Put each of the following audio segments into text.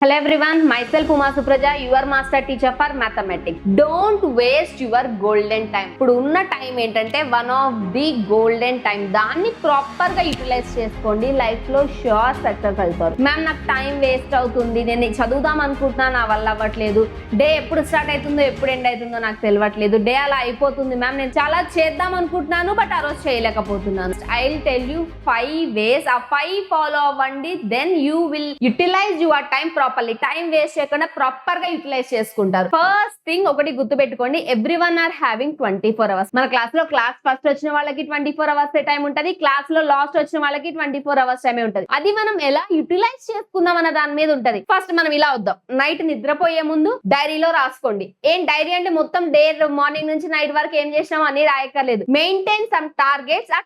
Hello everyone, myself Uma Supraja, your master teacher for mathematics. Don't waste your golden time. ఇప్పుడు ఉన్న time ఏంటంటే one of the golden time. దాన్ని proper గా utilise చేసుకోండి. Life లో sure success అవుతారు. Ma'am నాకు టైం వేస్ట్ అవుతుంది, నేను చదువుదాం అనుకుంటున్నా నా వల్ల అవ్వట్లేదు, డే ఎప్పుడు స్టార్ట్ అవుతుందో ఎప్పుడు ఎండ్ అవుతుందో నాకు తెలియట్లేదు, డే అలా అయిపోతుంది మ్యామ్, నేను చాలా చేద్దాం అనుకుంటున్నాను బట్ ఆ రోజు చేయలేకపోతున్నాను. I will tell you 5 ways. ఆ 5 ఫాలో అవ్వండి, then you will utilize your time properly. Time waste చేయకుండా ప్రాపర్ గా యూటిలైజ్ చేసుకుంటారు. ఫస్ట్ థింగ్ ఒకటి గుర్తు పెట్టుకోండి, ఎవ్రీవన్ ఆర్ హ్యావింగ్ 24 hours. మన క్లాస్ లో క్లాస్ ఫస్ట్ వచ్చిన వాళ్ళకి 24 hours టైం ఉంటది, క్లాస్ లో లాస్ట్ వచ్చిన వాళ్ళకి 24 hours టైమే ఉంటది. అది మనం ఎలా యూటిలైజ్ చేసుకుందాం అన్న దాని మీద ఉంటది. ఫస్ట్ మనం ఇలా వద్దాం, నైట్ నిద్రపోయే ముందు డైరీలో రాసుకోండి. ఏం డైరీ అంటే మొత్తం డే మార్నింగ్ నుంచి నైట్ వరకు ఏం చేసినాం అని రాయక్కర్లేదు. Maintain some targets. ఆ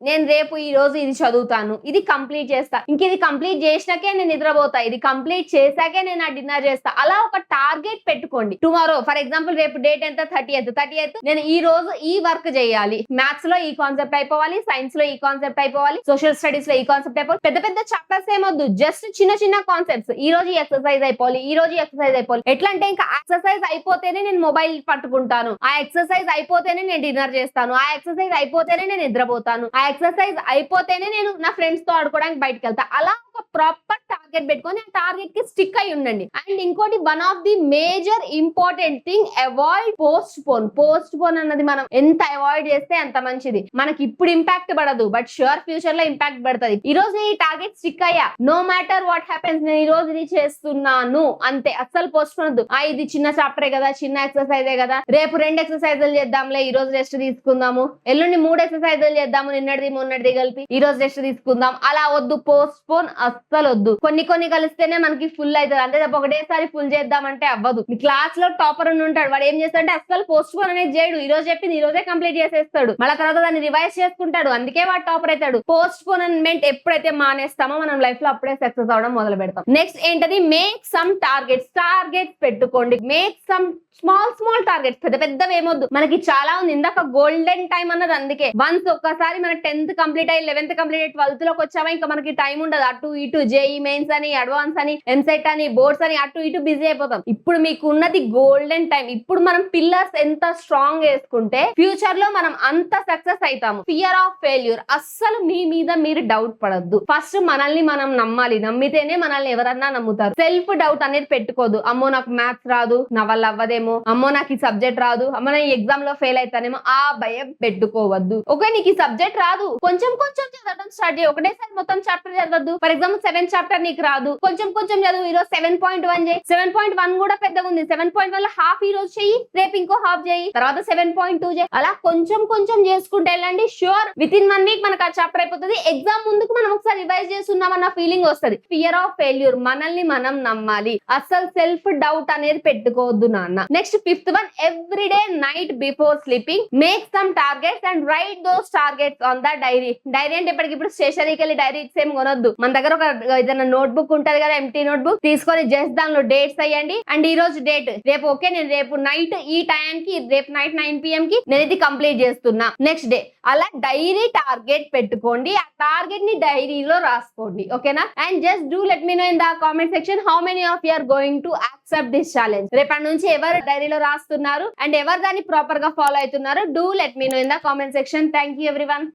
నేను రేపు ఈ రోజు ఇది చదువుతాను, ఇది కంప్లీట్ చేస్తా, ఇంక ఇది కంప్లీట్ చేసినాకే నేను నిద్రపోతా, ఇది కంప్లీట్ చేశాకే నేను ఆ డిన్నర్ చేస్తా. అలా ఒక టార్గెట్ పెట్టుకోండి. టుమారో ఫర్ ఎగ్జాంపుల్ రేపు డేట్ ఎంత 30th నేను ఈ రోజు ఈ వర్క్ చేయాలి, మ్యాథ్స్ లో ఈ కాన్సెప్ట్ అయిపోవాలి, సైన్స్ లో ఈ కాన్సెప్ట్ అయిపోవాలి, సోషల్ స్టడీస్ లో ఈ కాన్సెప్ట్ అయిపోవాలి. పెద్ద పెద్ద చాప్టర్స్ ఏమొద్దు, జస్ట్ చిన్న చిన్న కాన్సెప్ట్స్. ఈ రోజు ఎక్సర్సైజ్ అయిపోవాలి, ఈ రోజు ఎక్సర్సైజ్ అయిపోవాలి. ఎట్లా అంటే ఇంకా ఎక్సర్సైజ్ అయిపోతేనే నేను మొబైల్ పట్టుకుంటాను, ఆ ఎక్సర్సైజ్ అయిపోతేనే నేను డిన్నర్ చేస్తాను, ఆ ఎక్సర్సైజ్ అయిపోతేనే నేను నిద్రపోతాను, ఆ ఎక్సర్సైజ్ అయిపోతేనే నేను నా ఫ్రెండ్స్ తో ఆడుకోవడానికి బయటకు వెళ్తా. అలా ఒక ప్రాపర్ టార్గెట్ పెట్టుకొని ఆ టార్గెట్ కి స్టిక్ అయి ఉండండి. అండ్ ఇంకోటి, one of the major important thing, avoid post phone అన్నది మనం ఎంత అవాయిడ్ చేస్తే అంత మంచిది. మనకి ఇప్పుడు ఇంపాక్ట్ పడదు బట్ షూర్ ఫ్యూచర్ లో ఇంపాక్ట్ పడుతుంది. ఈ రోజు ఈ టార్గెట్ స్టిక్ అయ్యా, నో మ్యాటర్ వాట్ హ్యాపెన్స్, నేను ఈ రోజు ఇది చేస్తున్నాను అంతే, అస్సలు పోస్ట్ పోనొద్దు. ఇది చిన్న చాప్టరే కదా, చిన్న ఎక్సర్సైజే కదా, రేపు 2 ఎక్సర్సైజులు చేద్దాంలే, ఈ రోజు రెస్ట్ తీసుకుందాము, ఎల్లుండి 3 ఎక్సర్సైజులు చేద్దాము, నిన్నటిది మొన్నటిది కలిపి ఈ రోజు రెస్ట్ తీసుకుందాం. అలా వద్దు, పోస్ట్ పోన్ అస్సలు వద్దు. కొన్ని కలిస్తేనే మనకి ఫుల్ అవుతుంది, అంతే తప్ప ఒకటేసారి ఫుల్ చేద్దామంటే అవ్వదు. మీ క్లాస్ లో టాపర్ ఉంటాడు, వాడు ఏం చేస్తాడంటే అస్సలు పోస్ట్ పోన్ అనేది చేయడు, ఈ రోజు చెప్పింది ఈ రోజే కంప్లీట్ చేసేస్తాడు, మళ్ళీ తర్వాత దాన్ని రివైజ్ చేసుకుంటాడు, అందుకే వాడు టాపర్ అవుతాడు. పోస్ట్ పోన్మెంట్ ఎప్పుడైతే మానేస్తామో మనం లైఫ్ లో అప్పుడే సక్సెస్ అవడం మొదలు పెడతాం. నెక్స్ట్ ఏంటది, మేక్ సమ్ టార్గెట్స్ పెట్టుకోండి. మేక్ సమ్ స్మాల్ టార్గెట్స్, పెద్దవి ఏమొద్దు. మనకి చాలా ఉంది, ఇందాక గోల్డెన్ టైం అన్నది అందుకే. వన్స్ ఒక్కసారి మన 10th కంప్లీట్ అయ్యి 11th కంప్లీట్ అయ్యి 12th లోకి వచ్చామా ఇంకా మనకి టైం ఉండదు. అటు ఇటు జేఈ మెయిన్స్ అని, అడ్వాన్స్ అని, ఎంసెట్ అని, బోర్డ్స్ అని అటు ఇటు బిజీ అయిపోతాం. ఇప్పుడు మీకు ఉన్నది గోల్డెన్ టైం. ఇప్పుడు మనం పిల్లర్స్ ఎంత స్ట్రాంగ్ వేసుకుంటే ఫ్యూచర్ లో మనం అంత సక్సెస్ అవుతాము. ఫియర్ ఆఫ్ ఫెయిల్యూర్, అస్సలు మీ మీద మీరు డౌట్ పడద్దు. ఫస్ట్ మనల్ని మనం నమ్మాలి, నమ్మితేనే మనల్ని ఎవరన్నా నమ్ముతారు. సెల్ఫ్ డౌట్ అనేది పెట్టుకోదు. అమ్మో నాకు మ్యాథ్స్ రాదు, నా వల్ల అవ్వదేమో, అమ్మో నాకు ఈ సబ్జెక్ట్ రాదు, అమ్మో నేను ఎగ్జామ్ లో ఫెయిల్ అవుతానేమో, ఆ భయం పెట్టుకోవద్దు. ఓకే, నీకు ఈ సబ్జెక్ట్ రాదు, కొంచెం చదవడం స్టార్ట్ చేయి, ఒకటేసారి మొత్తం చాప్టర్ చదవద్దు. ఫర్ ఎగ్జాంపుల్ 7th చాప్టర్ నీకు రాదు, కొంచెం చదువు. ఈ రోజు 7.1 చేయి, 7.1 కూడా పెద్దగా ఉంది, 7.1 లో హాఫ్ ఈ రోజు చెయ్యి, రేపు ఇంకో హాఫ్ చేయి, తర్వాత 7.2 చేయి. అలా కొంచెం చేసుకుంటే వెళ్ళండి. షూర్ విత్ ఇన్ 1 week మనకు ఆ చాప్టర్ అయిపోతుంది. ఎగ్జామ్ ముందుకు మనం ఒకసారి రివైజ్ చేస్తున్నామన్న ఫీలింగ్ వస్తుంది. ఫియర్ ఆఫ్ ఫెయిల్యూర్, మనల్ని మనం నమ్మాలి, అస్సలు సెల్ఫ్ డౌట్ అనేది పెట్టుకోవద్దు నాన్న. Next 5th one, every day night before sleeping make some targets and write those targets on the diary. Diary అంటే ఇప్పటికిప్పుడు స్టేషనరీకి వెళ్ళి డైరీస్ ఏం కొనొద్దు. మన దగ్గర ఒక ఏదైనా నోట్ బుక్ ఉంటది కదా, ఎంటీ నోట్ బుక్ తీసుకొని జస్ట్ దానిలో డేట్స్ అయ్యండి. అండ్ ఈ రోజు డేట్, రేపు ఓకే నేను రేపు నైట్ ఈ టైంకి, రేపు నైట్ 9 PM కి నేను ఇది కంప్లీట్ చేస్తున్నా, నెక్స్ట్ డే. అలా డైరీ టార్గెట్ పెట్టుకోండి, ఆ టార్గెట్ ని డైరీలో రాసుకోండి. ఓకేనా? And just do let me know in the comment section how many of you are going to accept this challenge. రేపటి నుంచి ఎవరు డైరీలో రాస్తున్నారు అండ్ ఎవరు దాన్ని ప్రాపర్ గా ఫాలో అవుతున్నారు, do let me know in the comment section. Thank you everyone.